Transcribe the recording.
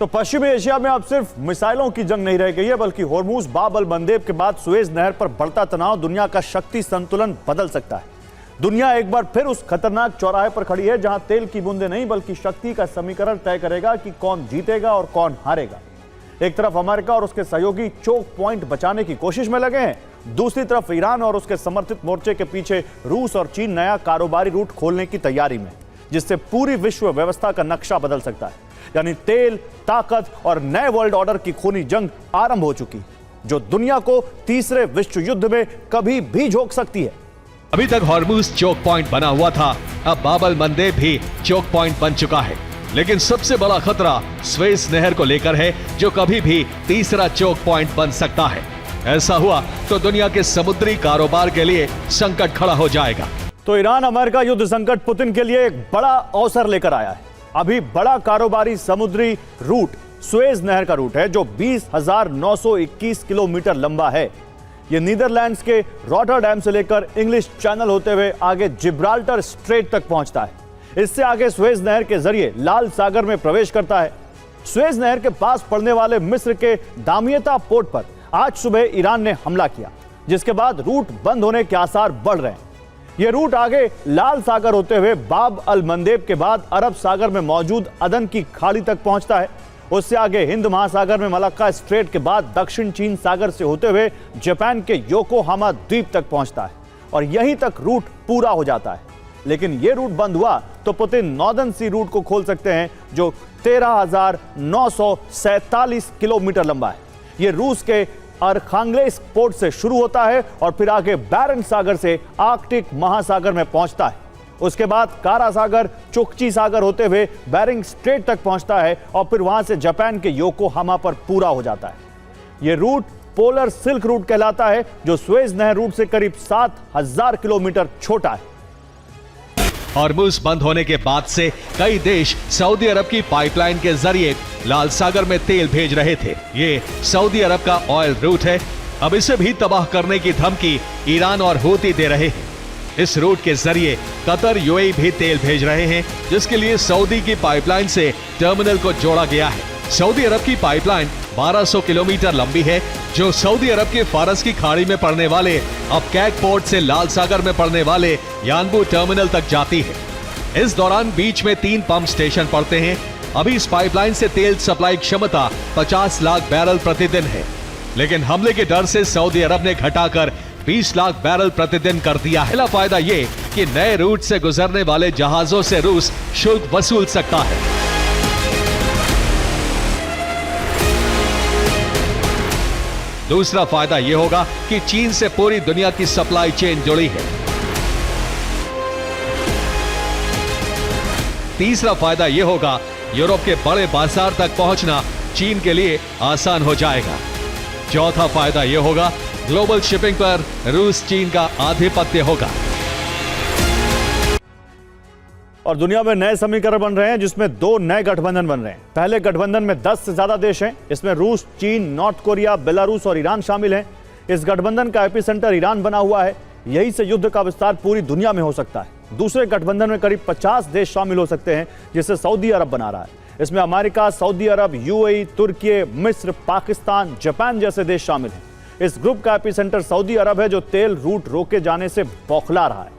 तो पश्चिमी एशिया में अब सिर्फ मिसाइलों की जंग नहीं रह गई है, बल्कि होर्मुज बाब अल मंदेब के बाद सुएज नहर पर बढ़ता तनाव दुनिया का शक्ति संतुलन बदल सकता है। दुनिया एक बार फिर उस खतरनाक चौराहे पर खड़ी है जहां तेल की बूंदें नहीं बल्कि शक्ति का समीकरण तय करेगा कि कौन जीतेगा और कौन हारेगा। एक तरफ अमेरिका और उसके सहयोगी चोक पॉइंट बचाने की कोशिश में लगे हैं, दूसरी तरफ ईरान और उसके समर्थित मोर्चे के पीछे रूस और चीन नया कारोबारी रूट खोलने की तैयारी में, जिससे पूरी विश्व व्यवस्था का नक्शा बदल सकता है। यानी तेल, ताकत और नए वर्ल्ड ऑर्डर की खूनी जंग आरंभ हो चुकी, जो दुनिया को तीसरे विश्व युद्ध में कभी भी झोंक सकती है। अभी तक हॉर्मुज चोक पॉइंट बना हुआ था, अब बाब अल मंदेब भी चोक पॉइंट बन चुका है। लेकिन सबसे बड़ा खतरा सुएज नहर को लेकर है, जो कभी भी तीसरा चोक पॉइंट बन सकता है। ऐसा हुआ तो दुनिया के समुद्री कारोबार के लिए संकट खड़ा हो जाएगा। तो ईरान अमेरिका युद्ध संकट पुतिन के लिए एक बड़ा अवसर लेकर आया है। अभी बड़ा कारोबारी समुद्री रूट सुएज नहर का रूट है, जो 20,921 किलोमीटर लंबा है। यह नीदरलैंड्स के रॉटरडैम से लेकर इंग्लिश चैनल होते हुए आगे जिब्राल्टर स्ट्रेट तक पहुंचता है। इससे आगे सुएज नहर के जरिए लाल सागर में प्रवेश करता है। सुएज नहर के पास पड़ने वाले मिस्र के दामियता पोर्ट पर आज सुबह ईरान ने हमला किया, जिसके बाद रूट बंद होने के आसार बढ़ रहे हैं। यह रूट आगे लाल सागर होते हुए बाब अल मंदेब के बाद अरब सागर में मौजूद अदन की खाड़ी तक पहुंचता है। उससे आगे हिंद महासागर में मलक्का स्ट्रेट के बाद दक्षिण चीन सागर से होते हुए जापान के योकोहामा द्वीप तक पहुंचता है और यहीं तक रूट पूरा हो जाता है। लेकिन यह रूट बंद हुआ तो पुतिन नॉर्दर्न सी रूट को खोल सकते हैं, जो 13,947 किलोमीटर लंबा है। यह रूस के अर्खांगेल्स्क पोर्ट से शुरू होता है और फिर आगे बैरेंट सागर से आर्कटिक महासागर में पहुंचता है। उसके बाद कारा सागर, चुकची सागर होते हुए बेरिंग स्ट्रेट तक पहुंचता है और फिर वहां से जापान के योकोहामा पर पूरा हो जाता है। यह रूट पोलर सिल्क रूट कहलाता है, जो सुएज नहर रूट से करीब 7,000 किलोमीटर छोटा है। हॉर्मुज बंद होने के बाद से कई देश सऊदी अरब की पाइपलाइन के जरिए लाल सागर में तेल भेज रहे थे। ये सऊदी अरब का ऑयल रूट है। अब इसे भी तबाह करने की धमकी ईरान और हूती दे रहे हैं। इस रूट के जरिए कतर, यूएई भी तेल भेज रहे हैं, जिसके लिए सऊदी की पाइपलाइन से टर्मिनल को जोड़ा गया है। सऊदी अरब की पाइपलाइन 1200 किलोमीटर लंबी है, जो सऊदी अरब के फारस की खाड़ी में पड़ने वाले अबकैक पोर्ट से लाल सागर में पड़ने वाले यानबू टर्मिनल तक जाती है। इस दौरान बीच में 3 पंप स्टेशन पड़ते हैं। अभी इस पाइपलाइन से तेल सप्लाई क्षमता 50 लाख बैरल प्रतिदिन है, लेकिन हमले के डर से सऊदी अरब ने घटाकर 20 लाख बैरल प्रतिदिन कर दिया है। पहला फायदा ये कि नए रूट से गुजरने वाले जहाजों से रूस शुल्क वसूल सकता है। दूसरा फायदा यह होगा कि चीन से पूरी दुनिया की सप्लाई चेन जुड़ी है। तीसरा फायदा यह होगा, यूरोप के बड़े बाजार तक पहुंचना चीन के लिए आसान हो जाएगा। चौथा फायदा यह होगा, ग्लोबल शिपिंग पर रूस चीन का आधिपत्य होगा। और दुनिया में नए समीकरण बन रहे हैं, जिसमें 2 नए गठबंधन बन रहे हैं। पहले गठबंधन में 10 से ज्यादा देश हैं। इसमें रूस, चीन, नॉर्थ कोरिया, बेलारूस और ईरान शामिल हैं। इस गठबंधन का एपिसेंटर ईरान बना हुआ है। यही से युद्ध का विस्तार पूरी दुनिया में हो सकता है। दूसरे गठबंधन में करीब 50 देश शामिल हो सकते हैं, जिसे सऊदी अरब बना रहा है। इसमें अमेरिका, सऊदी अरब, यूएई, तुर्की, मिस्र, पाकिस्तान, जापान जैसे देश शामिल हैं। इस ग्रुप का एपिसेंटर सऊदी अरब है, जो तेल रूट रोके जाने से बौखला रहा है।